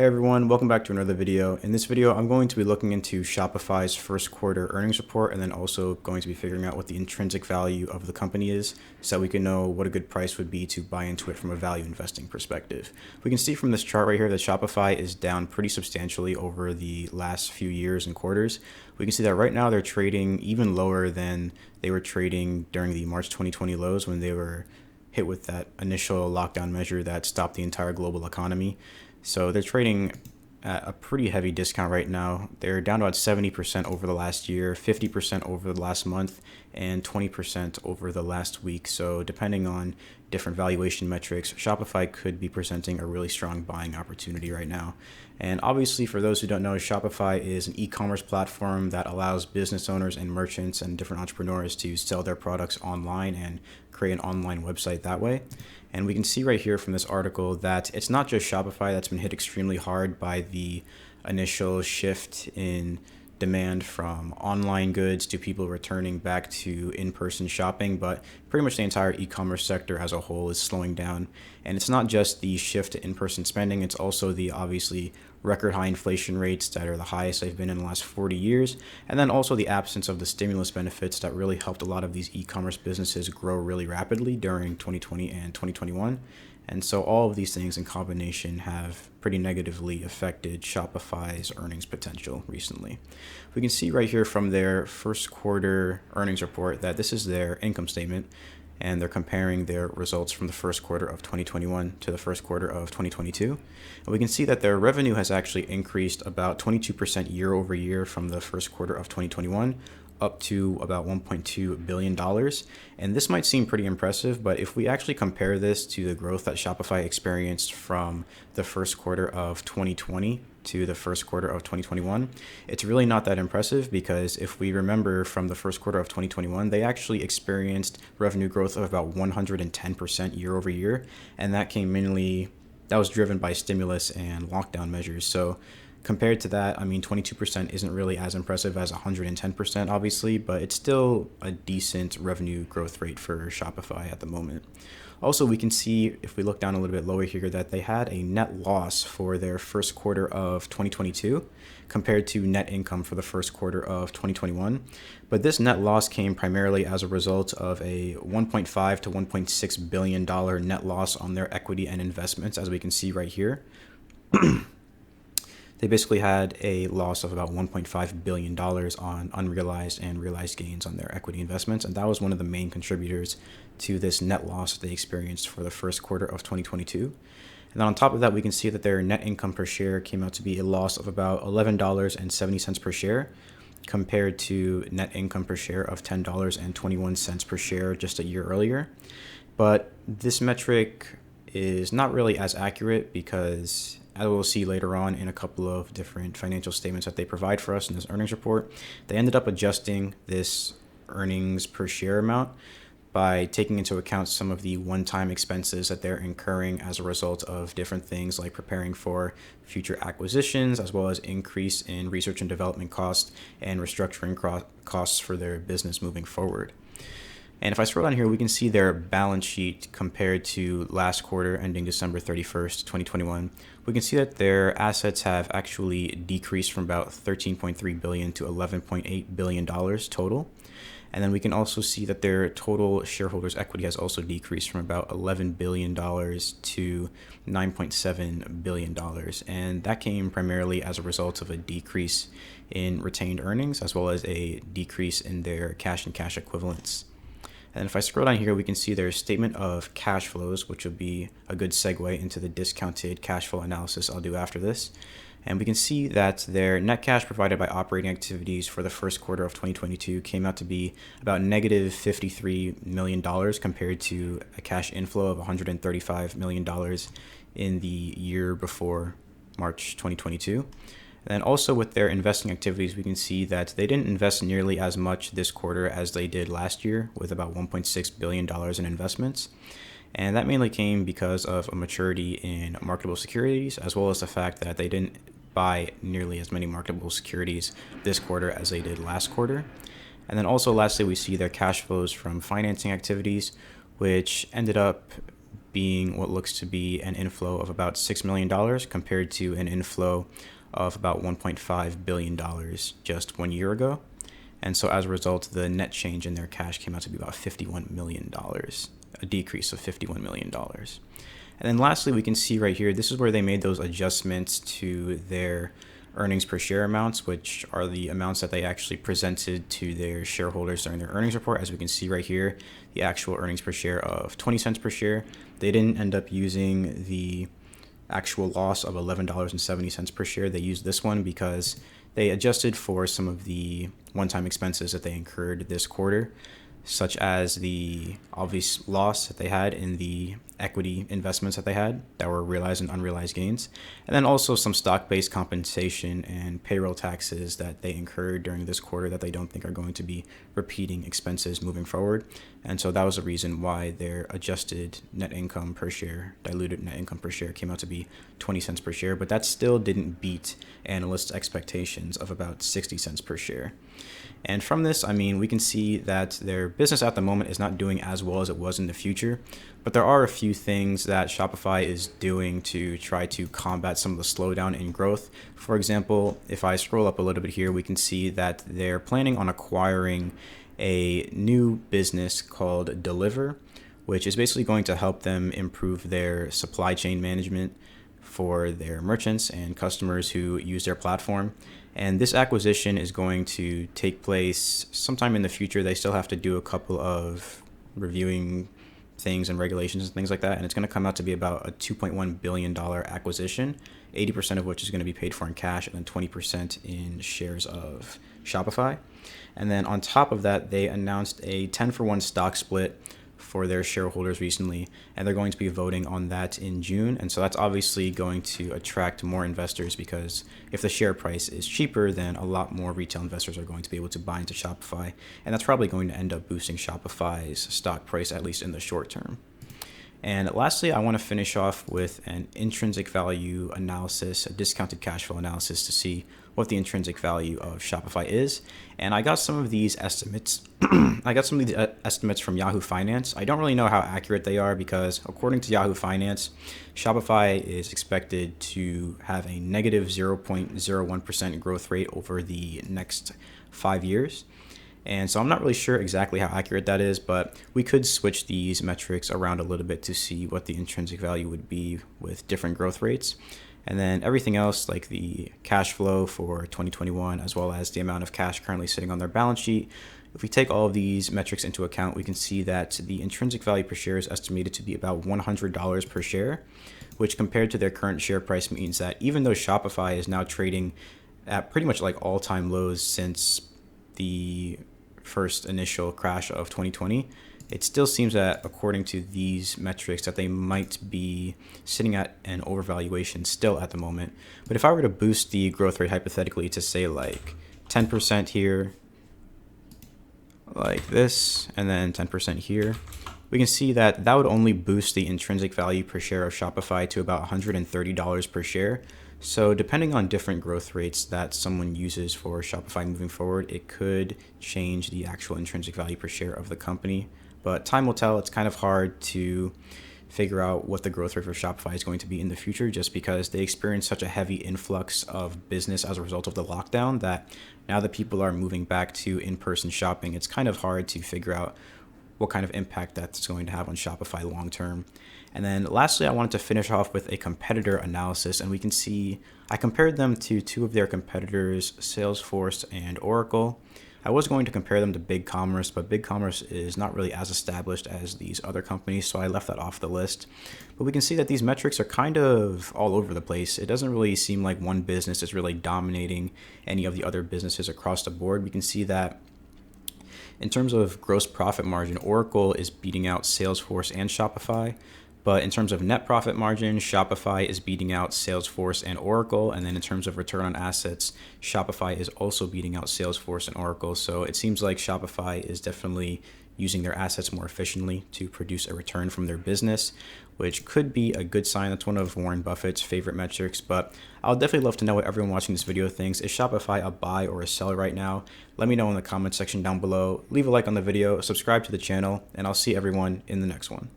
Hey everyone, welcome back to another video. In this video, I'm going to be looking into Shopify's first quarter earnings report and then also going to be figuring out what the intrinsic value of the company is so that we can know what a good price would be to buy into it from a value investing perspective. We can see from this chart right here that Shopify is down pretty substantially over the last few years and quarters. We can see that right now they're trading even lower than they were trading during the March 2020 lows when they were hit with that initial lockdown measure that stopped the entire global economy. So they're trading at a pretty heavy discount right now. They're down about 70% over the last year, 50% over the last month, and 20% over the last week. So depending on different valuation metrics, Shopify could be presenting a really strong buying opportunity right now. And obviously, for those who don't know, Shopify is an e-commerce platform that allows business owners and merchants and different entrepreneurs to sell their products online and create an online website that way. And we can see right here from this article that it's not just Shopify that's been hit extremely hard by the initial shift in demand from online goods to people returning back to in-person shopping, but pretty much the entire e-commerce sector as a whole is slowing down. And it's not just the shift to in-person spending, it's also the obviously record high inflation rates that are the highest they've been in the last 40 years, and then also the absence of the stimulus benefits that really helped a lot of these e-commerce businesses grow really rapidly during 2020 and 2021. And so all of these things in combination have pretty negatively affected Shopify's earnings potential recently. We can see right here from their first quarter earnings report that this is their income statement, and they're comparing their results from the first quarter of 2021 to the first quarter of 2022. And we can see that their revenue has actually increased about 22% year over year from the first quarter of 2021 up to about $1.2 billion. And this might seem pretty impressive, but if we actually compare this to the growth that Shopify experienced from the first quarter of 2020 to the first quarter of 2021, it's really not that impressive, because if we remember from the first quarter of 2021, they actually experienced revenue growth of about 110% year over year. And that was driven by stimulus and lockdown measures. So compared to that, I mean, 22% isn't really as impressive as 110%, obviously, but it's still a decent revenue growth rate for Shopify at the moment. Also, we can see, if we look down a little bit lower here, that they had a net loss for their first quarter of 2022 compared to net income for the first quarter of 2021. But this net loss came primarily as a result of a $1.5 to $1.6 billion net loss on their equity and investments, as we can see right here. They basically had a loss of about $1.5 billion on unrealized and realized gains on their equity investments. And that was one of the main contributors to this net loss that they experienced for the first quarter of 2022. And then on top of that, we can see that their net income per share came out to be a loss of about $11.70 per share, compared to net income per share of $10.21 per share just a year earlier. But this metric is not really as accurate, because as we'll see later on in a couple of different financial statements that they provide for us in this earnings report, they ended up adjusting this earnings per share amount by taking into account some of the one-time expenses that they're incurring as a result of different things like preparing for future acquisitions, as well as increase in research and development costs and restructuring costs for their business moving forward. And if I scroll down here, we can see their balance sheet compared to last quarter ending December 31st, 2021. We can see that their assets have actually decreased from about $13.3 billion to $11.8 billion total. And then we can also see that their total shareholders' equity has also decreased from about $11 billion to $9.7 billion. And that came primarily as a result of a decrease in retained earnings, as well as a decrease in their cash and cash equivalents. And if I scroll down here, we can see their statement of cash flows, which will be a good segue into the discounted cash flow analysis I'll do after this. And we can see that their net cash provided by operating activities for the first quarter of 2022 came out to be about negative $53 million compared to a cash inflow of $135 million in the year before March 2022. And then also with their investing activities, we can see that they didn't invest nearly as much this quarter as they did last year, with about $1.6 billion in investments. And that mainly came because of a maturity in marketable securities, as well as the fact that they didn't buy nearly as many marketable securities this quarter as they did last quarter. And then also lastly, we see their cash flows from financing activities, which ended up being what looks to be an inflow of about $6 million compared to an inflow of about $1.5 billion just 1 year ago. And so as a result, the net change in their cash came out to be about $51 million, a decrease of $51 million. And then lastly, we can see right here, this is where they made those adjustments to their earnings per share amounts, which are the amounts that they actually presented to their shareholders during their earnings report. As we can see right here, the actual earnings per share of 20 cents per share. They didn't end up using the actual loss of $11.70 per share. They used this one because they adjusted for some of the one-time expenses that they incurred this quarter, such as the obvious loss that they had in the equity investments that they had that were realized and unrealized gains, and then also some stock-based compensation and payroll taxes that they incurred during this quarter that they don't think are going to be repeating expenses moving forward. And so that was the reason why their adjusted net income per share, diluted net income per share, came out to be 20 cents per share, but that still didn't beat analysts' expectations of about 60 cents per share. And from this, I mean, we can see that their business at the moment is not doing as well as it was in the future, but there are a few things that Shopify is doing to try to combat some of the slowdown in growth. For example, if I scroll up a little bit here, we can see that they're planning on acquiring a new business called Deliver, which is basically going to help them improve their supply chain management for their merchants and customers who use their platform. And this acquisition is going to take place sometime in the future. They still have to do a couple of reviewing things and regulations and things like that. And it's going to come out to be about a $2.1 billion acquisition, 80% of which is going to be paid for in cash and then 20% in shares of Shopify. And then on top of that, they announced a 10-for-1 stock split for their shareholders recently, and they're going to be voting on that in June. And so that's obviously going to attract more investors, because if the share price is cheaper, then a lot more retail investors are going to be able to buy into Shopify, and that's probably going to end up boosting Shopify's stock price, at least in the short term. And lastly, I want to finish off with an intrinsic value analysis, a discounted cash flow analysis, to see what the intrinsic value of Shopify is. And I got some of these estimates. Estimates from Yahoo Finance. I don't really know how accurate they are, because according to Yahoo Finance, Shopify is expected to have a negative 0.01% growth rate over the next 5 years. And so I'm not really sure exactly how accurate that is, but we could switch these metrics around a little bit to see what the intrinsic value would be with different growth rates. And then everything else, like the cash flow for 2021, as well as the amount of cash currently sitting on their balance sheet. If we take all of these metrics into account, we can see that the intrinsic value per share is estimated to be about $100 per share, which compared to their current share price means that even though Shopify is now trading at pretty much like all-time lows since the first initial crash of 2020, it still seems that, according to these metrics, that they might be sitting at an overvaluation still at the moment. But if I were to boost the growth rate hypothetically to say like 10% here, like this, and then 10% here, we can see that that would only boost the intrinsic value per share of Shopify to about $130 per share. So depending on different growth rates that someone uses for Shopify moving forward, it could change the actual intrinsic value per share of the company. But time will tell. It's kind of hard to figure out what the growth rate for Shopify is going to be in the future, just because they experienced such a heavy influx of business as a result of the lockdown that now that people are moving back to in-person shopping, it's kind of hard to figure out what kind of impact that's going to have on Shopify long term. And then lastly, I wanted to finish off with a competitor analysis, and we can see I compared them to two of their competitors, Salesforce and Oracle. I was going to compare them to BigCommerce, but BigCommerce is not really as established as these other companies, so I left that off the list. But we can see that these metrics are kind of all over the place. It doesn't really seem like one business is really dominating any of the other businesses across the board. We can see that in terms of gross profit margin, Oracle is beating out Salesforce and Shopify. But in terms of net profit margin, Shopify is beating out Salesforce and Oracle. And then in terms of return on assets, Shopify is also beating out Salesforce and Oracle. So it seems like Shopify is definitely using their assets more efficiently to produce a return from their business, which could be a good sign. That's one of Warren Buffett's favorite metrics. But I'll definitely love to know what everyone watching this video thinks. Is Shopify a buy or a sell right now? Let me know in the comment section down below. Leave a like on the video, subscribe to the channel, and I'll see everyone in the next one.